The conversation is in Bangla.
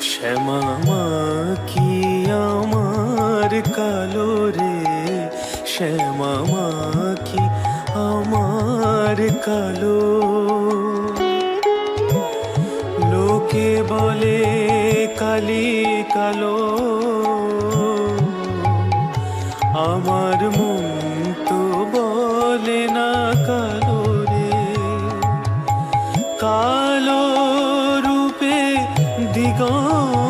শ্যামা মা কি আমার কালো রে, শ্যামা মা কি আমার কালো। লোকে বলে কালি কালো, আমার মন তো বলে না কালো রে। কালো রূপে দিগন্ত